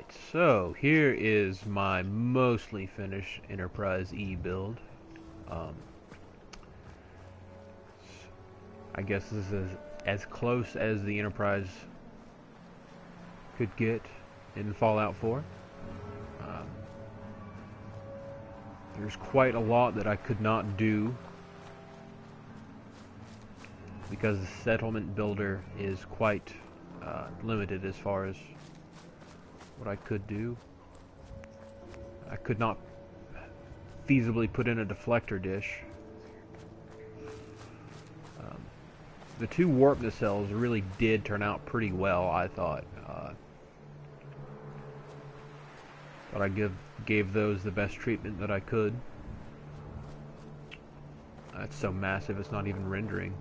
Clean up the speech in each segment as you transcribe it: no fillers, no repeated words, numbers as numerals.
So here is my mostly finished Enterprise E build. Um, I guess this is as close as the Enterprise could get in Fallout 4. There's quite a lot that I could not do because the settlement builder is quite limited as far as what I could do. I could not feasibly put in a deflector dish. The two warp nacelles really did turn out pretty well, I thought. But I gave those the best treatment that I could. It's so massive it's not even rendering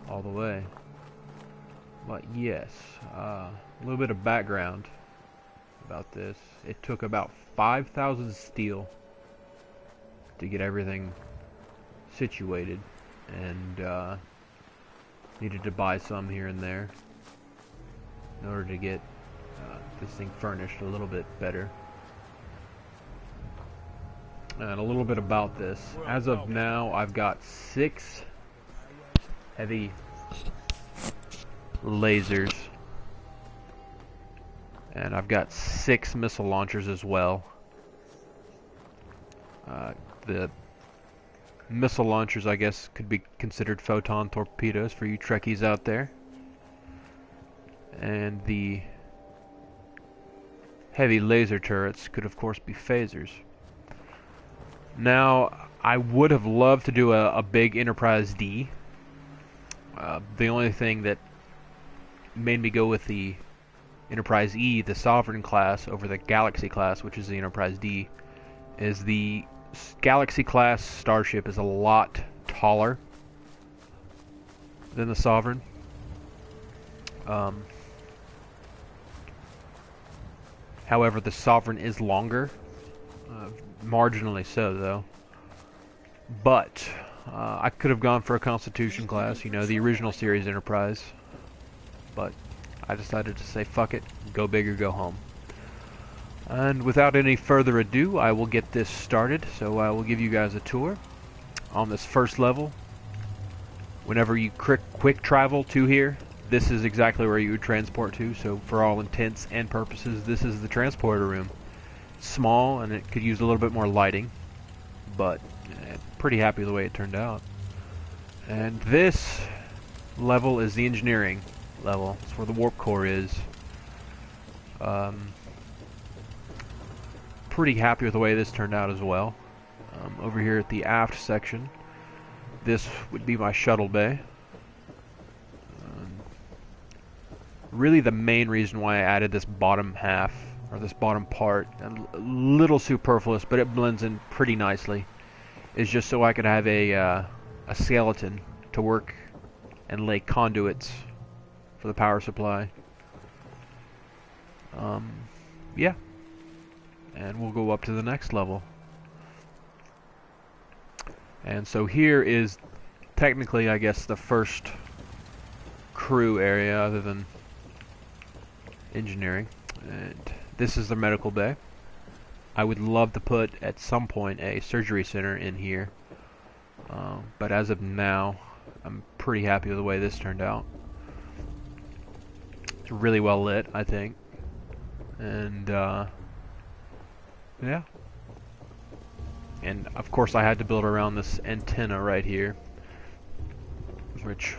all the way. But yes, a little bit of background about this. It took about 5,000 steel to get everything situated, and needed to buy some here and there in order to get this thing furnished a little bit better. And a little bit about this. As of now, I've got 6 heavy lasers, and I've got 6 missile launchers as well. The missile launchers, I guess, could be considered photon torpedoes for you Trekkies out there. And the heavy laser turrets could, of course, be phasers. Now, I would have loved to do a big Enterprise D. The only thing that made me go with the Enterprise E, the Sovereign class, over the Galaxy class, which is the Enterprise D, is the Galaxy class starship is a lot taller than the Sovereign. However, the Sovereign is longer, marginally so though. But I could have gone for a Constitution class, you know, the original series Enterprise. But I decided to say fuck it, go big or go home. And without any further ado, I will get this started. So I will give you guys a tour on this first level. Whenever you quick travel to here, this is exactly where you would transport to. So for all intents and purposes, this is the transporter room. Small, and it could use a little bit more lighting, but pretty happy with the way it turned out. And this level is the engineering level. It's where the warp core is. Pretty happy with the way this turned out as well. Over here at the aft section, this would be my shuttle bay. Really the main reason why I added this bottom half, or this bottom part, a little superfluous, but it blends in pretty nicely, is just so I could have a skeleton to work and lay conduits for the power supply. Yeah. And we'll go up to the next level. And so here is technically, I guess, the first crew area other than engineering. And this is the medical bay. I would love to put at some point a surgery center in here. But as of now, I'm pretty happy with the way this turned out. It's really well lit, I think. And yeah. And of course I had to build around this antenna right here, which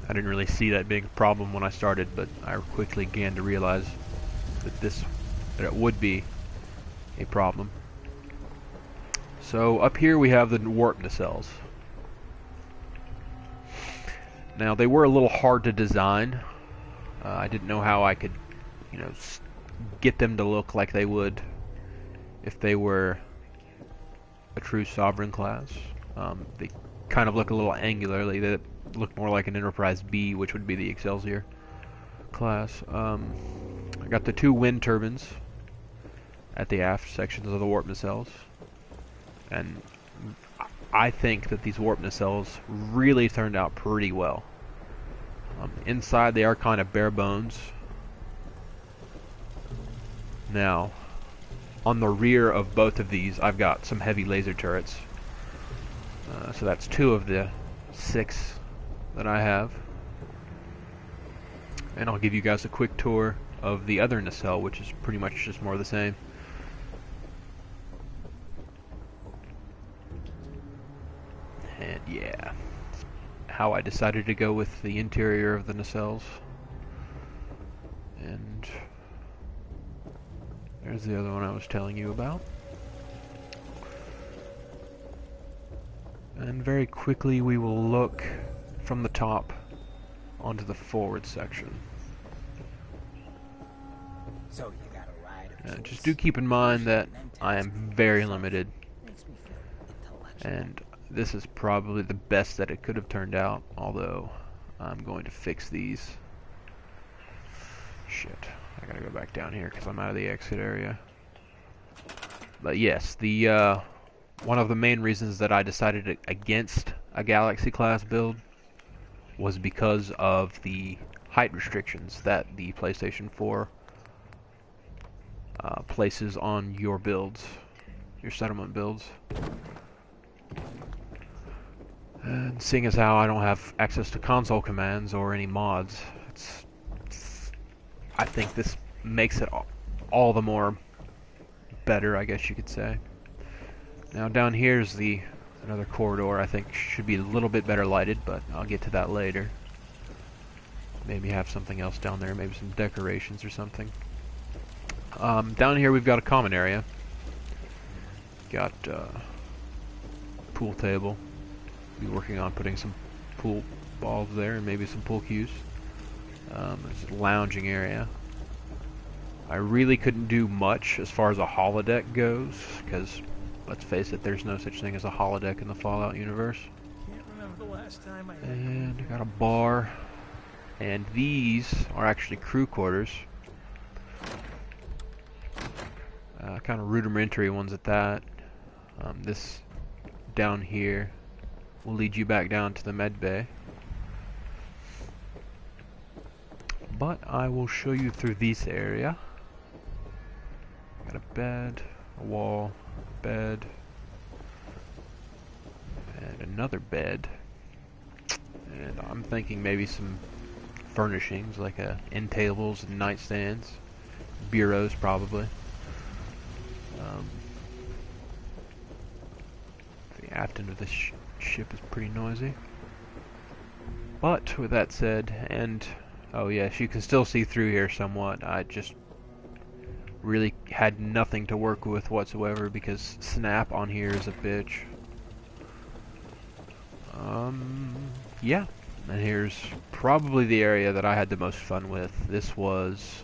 I didn't really see that being a problem when I started, but I quickly began to realize that it would be a problem. So up here we have the warp nacelles. Now they were a little hard to design. I didn't know how I could, you know, get them to look like they would if they were a true Sovereign class. They kind of look a little angularly. They look more like an Enterprise B, which would be the Excelsior class. I got the 2 wind turbines at the aft sections of the warp nacelles, and I think that these warp nacelles really turned out pretty well. Inside they are kind of bare bones, Now, on the rear of both of these, I've got some heavy laser turrets. So that's 2 of the 6 that I have. And I'll give you guys a quick tour of the other nacelle, which is pretty much just more of the same. And yeah, how I decided to go with the interior of the nacelles. And there's the other one I was telling you about. And very quickly we will look from the top onto the forward section. So you got a ride of Just do keep in mind that I am very limited, and this is probably the best that it could have turned out, although I'm going to fix these. Shit, I gotta go back down here because I'm out of the exit area. But yes, the one of the main reasons that I decided against a Galaxy class build was because of the height restrictions that the PlayStation 4 places on your builds, your settlement builds. And seeing as how I don't have access to console commands or any mods, I think this makes it all the more better, I guess you could say. Now down here is another corridor. I think should be a little bit better lighted, but I'll get to that later. Maybe have something else down there, maybe some decorations or something. Down here we've got a common area. Got pool table. Be working on putting some pool balls there and maybe some pool cues. There's a lounging area. I really couldn't do much as far as a holodeck goes, because let's face it, there's no such thing as a holodeck in the Fallout universe. Can't remember the last time I And I got a bar. And these are actually crew quarters. Kind of rudimentary ones at that. This down here will lead you back down to the med bay. But I will show you through this area. Got a bed, a wall, a bed, and another bed. And I'm thinking maybe some furnishings like end tables and nightstands, bureaus probably. The aft end of this ship is pretty noisy. But with that said, and oh yes, you can still see through here somewhat. I just really had nothing to work with whatsoever because Snap on here is a bitch. Yeah. And here's probably the area that I had the most fun with. This was,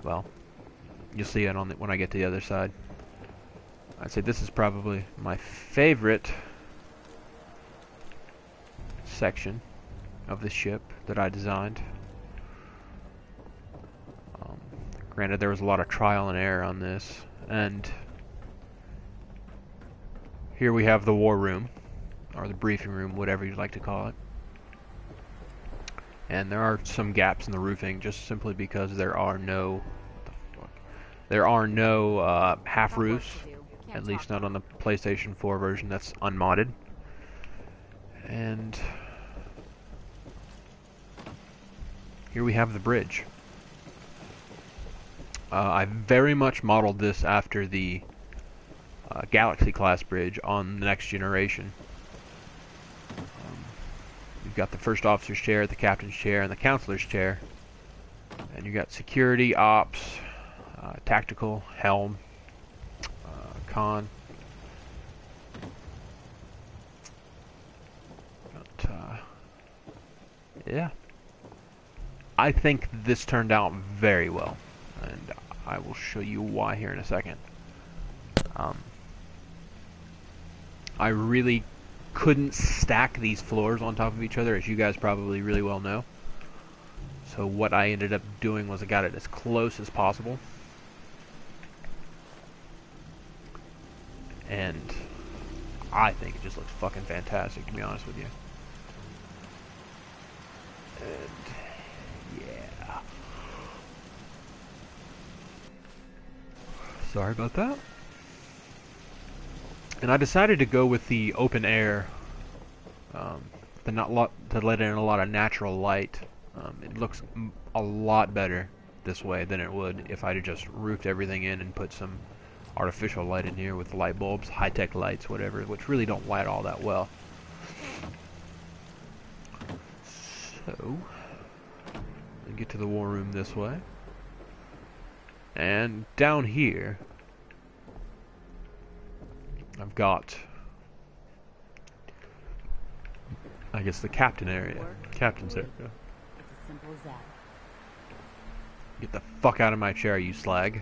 well, you'll see it when I get to the other side. I'd say this is probably my favorite section of the ship that I designed. Granted, there was a lot of trial and error on this, and here we have the war room, or the briefing room, whatever you'd like to call it. And there are some gaps in the roofing, just simply because there are no half roofs, at least not on the PlayStation 4 version that's unmodded. And here we have the bridge. I very much modeled this after the Galaxy class bridge on the Next Generation. You've got the first officer's chair, the captain's chair, and the counselor's chair. And you've got security, ops, tactical, helm, con. But, yeah. I think this turned out very well. And I will show you why here in a second. I really couldn't stack these floors on top of each other, as you guys probably really well know. So what I ended up doing was I got it as close as possible. And I think it just looks fucking fantastic, to be honest with you. And Sorry about that. And I decided to go with the open air, to let in a lot of natural light. It looks a lot better this way than it would if I'd have just roofed everything in and put some artificial light in here with light bulbs, high-tech lights, whatever, which really don't light all that well. So, we get to the war room this way. And down here, I've got, I guess, the captain area. Captain's area. It's as simple as that. Get the fuck out of my chair, you slag.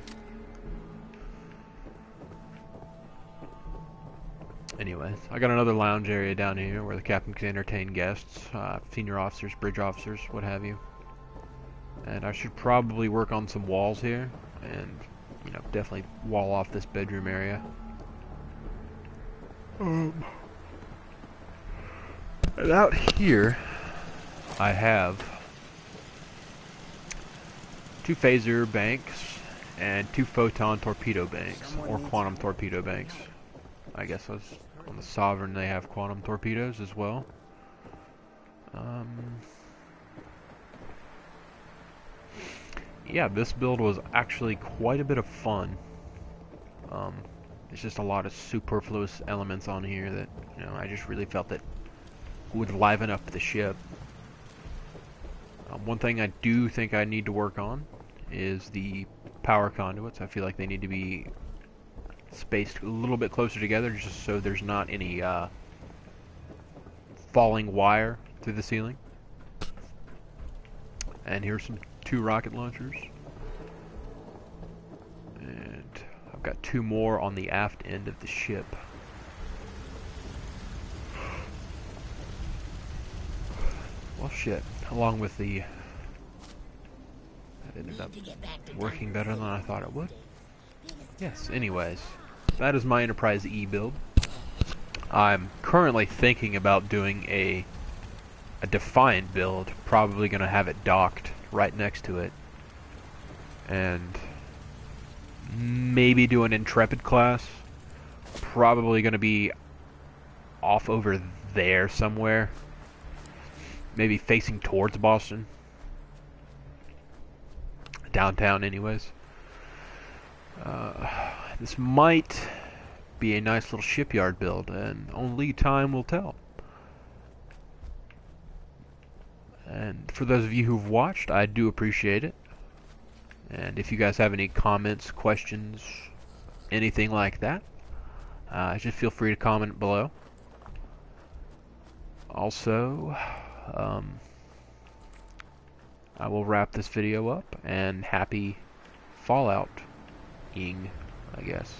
Anyways, I got another lounge area down here where the captain can entertain guests, senior officers, bridge officers, what have you. And I should probably work on some walls here, and, you know, definitely wall off this bedroom area. And out here, I have 2 phaser banks and 2 photon torpedo banks, or quantum torpedo banks. I guess on the Sovereign they have quantum torpedoes as well. Yeah, this build was actually quite a bit of fun. There's just a lot of superfluous elements on here that, you know, I just really felt that would liven up the ship. One thing I do think I need to work on is the power conduits. I feel like they need to be spaced a little bit closer together just so there's not any falling wire through the ceiling. And here's some 2 rocket launchers. And I've got 2 more on the aft end of the ship. Well, shit. Along with the... That ended up working better than I thought it would. Yes, anyways. That is my Enterprise E build. I'm currently thinking about doing a Defiant build. Probably going to have it docked right next to it. And maybe do an Intrepid class. Probably going to be off over there somewhere. Maybe facing towards Boston. Downtown anyways. This might be a nice little shipyard build, and only time will tell. And for those of you who've watched, I do appreciate it. And if you guys have any comments, questions, anything like that, just feel free to comment below. Also, I will wrap this video up, and happy Fallout-ing, I guess.